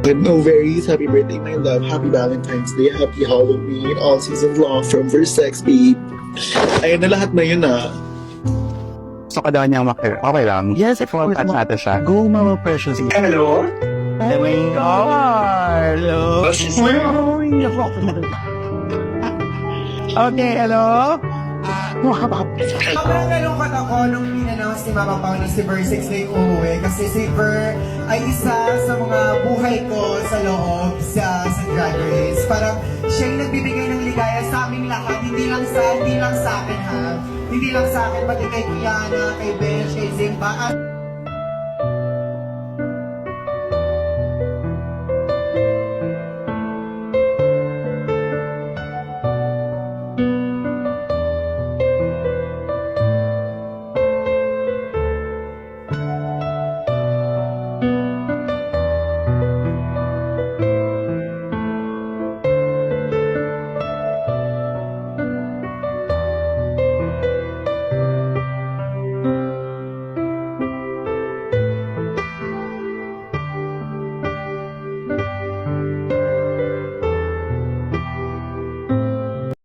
With no worries, happy birthday, my love. Happy Valentine's Day. Happy Halloween. All seasons long from Versex, babe. Ayun na lahat na yun ah. Gusto ka daw niyang okay lang. Yes, of course. Touch natin siya. Go, Mama Precious. Hello? Oh my God. Hello. Okay, hello? Sobrang nalungkot ako nung in-announce ni Mama Pao na si Versex na yung uuwi kasi si Ver ay isa sa mga buhay ko sa loob sa Drag Race. Parang siya yung nagbibigay ng ligaya sa aming lahat, hindi lang sa akin ha. Hindi lang sa akin, pati kay Kiana, kay Bench, kay Zimba.